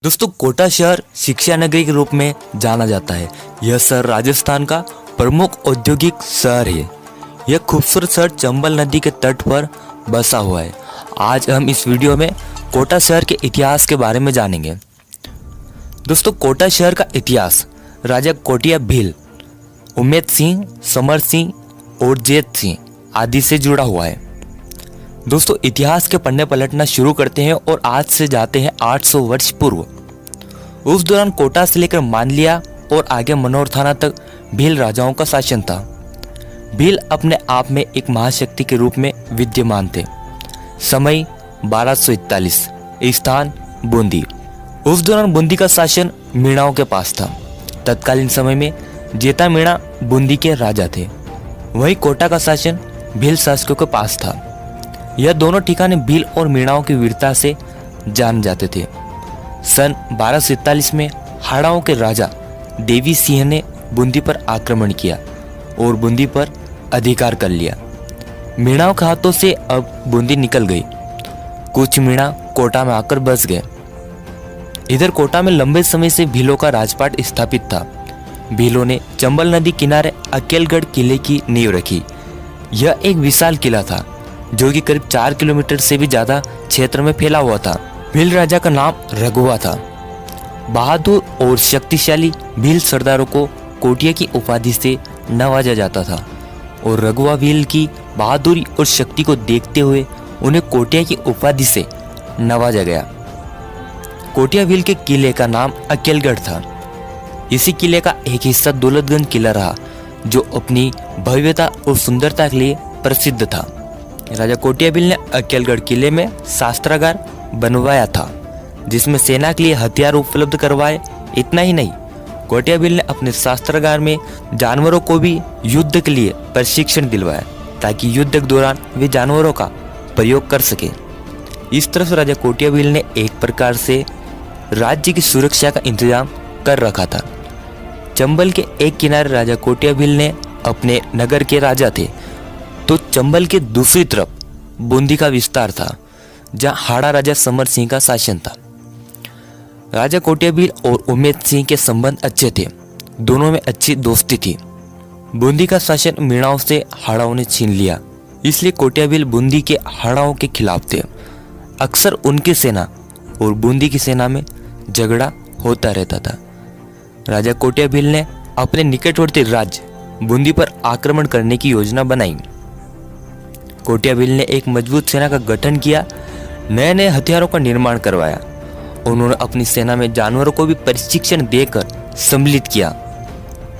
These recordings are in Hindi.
दोस्तों, कोटा शहर शिक्षा नगरी के रूप में जाना जाता है। यह शहर राजस्थान का प्रमुख औद्योगिक शहर है। यह खूबसूरत शहर चंबल नदी के तट पर बसा हुआ है। आज हम इस वीडियो में कोटा शहर के इतिहास के बारे में जानेंगे। दोस्तों, कोटा शहर का इतिहास राजा कोटिया भील, उमेद सिंह, समर सिंह और जेत सिंह आदि से जुड़ा हुआ है। दोस्तों, इतिहास के पन्ने पलटना शुरू करते हैं और आज से जाते हैं 800 वर्ष पूर्व। उस दौरान कोटा से लेकर मानलिया और आगे मनोर थाना तक भील राजाओं का शासन था। भील अपने आप में एक महाशक्ति के रूप में विद्यमान थे। समय 1241, स्थान बूंदी। उस दौरान बूंदी का शासन मीणाओं के पास था। तत्कालीन समय में जेता मीणा बूंदी के राजा थे। वहीं कोटा का शासन भील शासकों के पास था। यह दोनों ठिकाने भील और मीणाओं की वीरता से जान जाते थे। सन 1247 में हाड़ाओं के राजा देवी सिंह ने बूंदी पर आक्रमण किया और बूंदी पर अधिकार कर लिया। मीणाओं के हाथों से अब बूंदी निकल गई। कुछ मीणा कोटा में आकर बस गए। इधर कोटा में लंबे समय से भीलों का राजपाट स्थापित था। भीलों ने चंबल नदी किनारे अकेलगढ़ किले की नींव रखी। यह एक विशाल किला था जो कि करीब 4 किलोमीटर से भी ज्यादा क्षेत्र में फैला हुआ था। भील राजा का नाम रघुआ था। बहादुर और शक्तिशाली भील सरदारों को कोटिया की उपाधि से नवाजा जाता था और रघुआ भील की बहादुरी और शक्ति को देखते हुए उन्हें कोटिया की उपाधि से नवाजा गया। कोटिया भील के किले का नाम अकेलगढ़ था। इसी किले का एक हिस्सा दौलतगंज किला रहा जो अपनी भव्यता और सुंदरता के लिए प्रसिद्ध था। राजा कोटिया भील ने अकेलगढ़ किले में शास्त्रागार बनवाया था जिसमें सेना के लिए हथियार उपलब्ध करवाए। इतना ही नहीं, कोटिया भील ने अपने शास्त्रागार में जानवरों को भी युद्ध के लिए प्रशिक्षण दिलवाया ताकि युद्ध के दौरान वे जानवरों का प्रयोग कर सके। इस तरह से राजा कोटिया भील ने एक प्रकार से राज्य की सुरक्षा का इंतजाम कर रखा था। चंबल के एक किनारे राजा कोटिया भील ने अपने नगर के राजा थे, तो चंबल के दूसरी तरफ बूंदी का विस्तार था जहां हाड़ा राजा समर सिंह का शासन था। राजा कोटिया भील और उमेद सिंह के संबंध अच्छे थे। दोनों में अच्छी दोस्ती थी। बूंदी का शासन मीणाओं से हाड़ाओं ने छीन लिया, इसलिए कोटिया भील बूंदी के हाड़ाओं के खिलाफ थे। अक्सर उनकी सेना और बूंदी की सेना में झगड़ा होता रहता था। राजा कोटिया भील ने अपने निकटवर्ती राज्य बूंदी पर आक्रमण करने की योजना बनाई। कोटिया भील ने एक मजबूत सेना का गठन किया, नए नए हथियारों का निर्माण करवाया। उन्होंने अपनी सेना में जानवरों को भी प्रशिक्षण देकर सम्मिलित किया।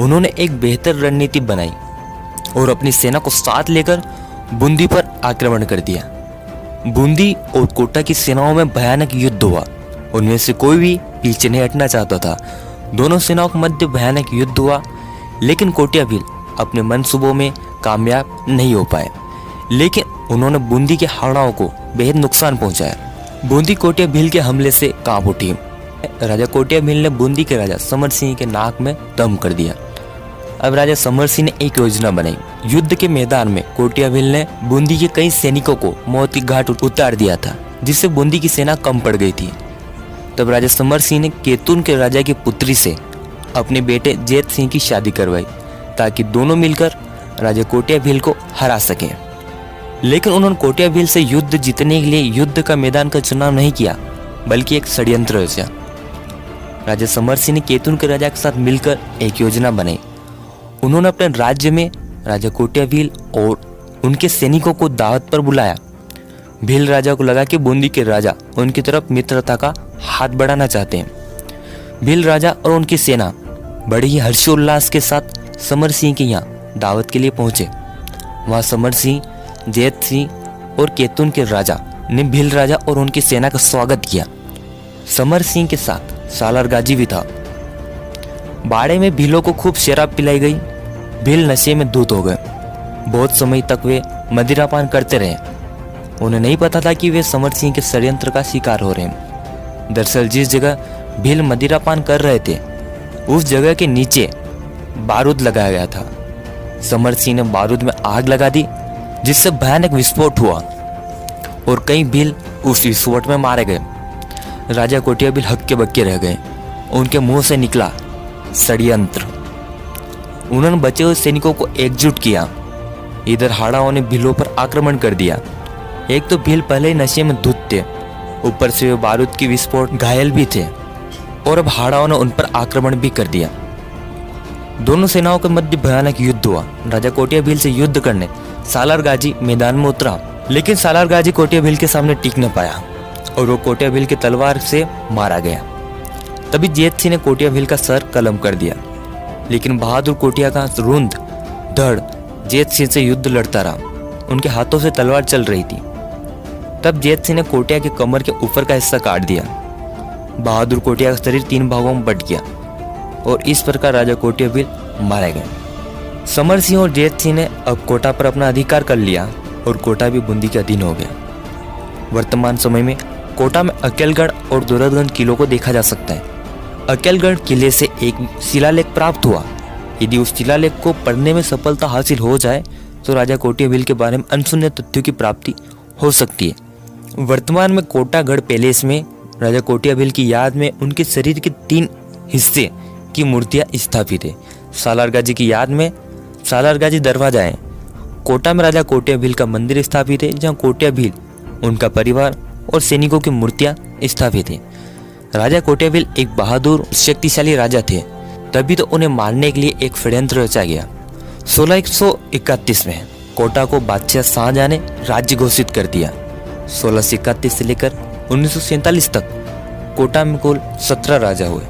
उन्होंने एक बेहतर रणनीति बनाई और अपनी सेना को साथ लेकर बूंदी पर आक्रमण कर दिया। बूंदी और कोटा की सेनाओं में भयानक युद्ध हुआ। उनमें से कोई भी पीछे नहीं हटना चाहता था। दोनों सेनाओं के मध्य भयानक युद्ध हुआ, लेकिन कोटिया भील अपने मंसूबों में कामयाब नहीं हो पाए। लेकिन उन्होंने बूंदी के हाड़ाओं को बेहद नुकसान पहुंचाया। बूंदी कोटिया भील के हमले से कांप उठी। राजा कोटिया भील ने बूंदी के राजा समर सिंह के नाक में दम कर दिया। अब राजा समर सिंह ने एक योजना बनाई। युद्ध के मैदान में कोटिया भील ने बूंदी के कई सैनिकों को मौत की घाट उतार दिया था, जिससे बूंदी की सेना कम पड़ गई थी। तब राजा समर सिंह ने केतुन के राजा की पुत्री से अपने बेटे जेत सिंह की शादी करवाई ताकि दोनों मिलकर राजा कोटिया भील को हरा सकें। लेकिन उन्होंने कोटिया भील से युद्ध जीतने के लिए युद्ध का मैदान का चुनाव नहीं किया, बल्कि एक षड्यंत्र रचा। राजा समर सिंह ने केतुन के राजा के साथ मिलकर एक योजना बनाई। उन्होंने अपने राज्य में राजा कोटिया भील और उनके सैनिकों को दावत पर बुलाया। भील राजा को लगा कि बूंदी के राजा उनकी तरफ मित्रता का हाथ बढ़ाना चाहते हैं। भील राजा और उनकी सेना बड़े ही हर्षोल्लास के साथ समर सिंह के यहाँ दावत के लिए पहुंचे। वहां समर सिंह, जेत सिंह और केतुन के राजा ने भील राजा और उनकी सेना का स्वागत किया। समर सिंह के साथ सालार गाजी भी था। बाड़े में भीलों को खूब शराब पिलाई गई। भील नशे में धुत हो गए। बहुत समय तक वे मदिरापान करते रहे। उन्हें नहीं पता था कि वे समर सिंह के षड्यंत्र का शिकार हो रहे हैं। दरअसल जिस जगह भील मदिरापान कर रहे थे उस जगह के नीचे बारूद लगाया गया था। समर सिंह ने बारूद में आग लगा दी, जिससे भयानक विस्फोट हुआ और कई भील उस विस्फोट में मारे गए। राजा कोटियाबिल हक्के बक्के रह गए। उनके मुंह से निकला षड्यंत्र। उन्होंने बचे हुए सैनिकों को एकजुट किया। इधर हाड़ाओं ने भीलों पर आक्रमण कर दिया। एक तो भील पहले ही नशे में धुत थे, ऊपर से वे बारूद की विस्फोट घायल भी थे, और अब हाड़ाओं ने उन पर आक्रमण भी कर दिया। दोनों सेनाओं के मध्य भयानक युद्ध हुआ। राजा कोटियाबिल से युद्ध करने सालार गाजी मैदान में उतरा, लेकिन सालार गाजी कोटियाबिल के सामने टिक न पाया और वो कोटियाबिल की तलवार से मारा गया। तभी जेत सिंह ने कोटियाबिल का सर कलम कर दिया, लेकिन बहादुर कोटिया का रुंद धड़ जेत सिंह से युद्ध लड़ता रहा। उनके हाथों से तलवार चल रही थी। तब जेत सिंह ने कोटिया के कमर के ऊपर का हिस्सा काट दिया। बहादुर कोटिया का शरीर 3 भागों में बट गया और इस प्रकार राजा कोटियाबिल मारे गए। समर सिंह और जेत सिंह ने अब कोटा पर अपना अधिकार कर लिया और कोटा भी बूंदी के अधीन हो गया। वर्तमान समय में कोटा में अकेलगढ़ और दोरदगंज किलों को देखा जा सकता है। अकेलगढ़ किले से एक शिलालेख प्राप्त हुआ। यदि उस शिलालेख को पढ़ने में सफलता हासिल हो जाए तो राजा कोटियाबिल के बारे में अनसुने तथ्यों की प्राप्ति हो सकती है। वर्तमान में कोटागढ़ पैलेस में राजा कोटियाबिल की याद में उनके शरीर के 3 हिस्से की मूर्तियां स्थापित है। सालार गाजी की याद में सालार गाजी दरवाजा है। कोटा में राजा कोटियाबिल का मंदिर स्थापित है, जहां कोटियाबिल, उनका परिवार और सैनिकों की मूर्तियां स्थापित है। राजा कोटियाबिल एक बहादुर शक्तिशाली राजा थे, तभी तो उन्हें मारने के लिए एक षड्यंत्र रचा गया। 1631 में कोटा को बादशाह शाहजहां ने राज्य घोषित कर दिया। 1631 से लेकर 1947 तक कोटा में कुल 17 राजा हुए।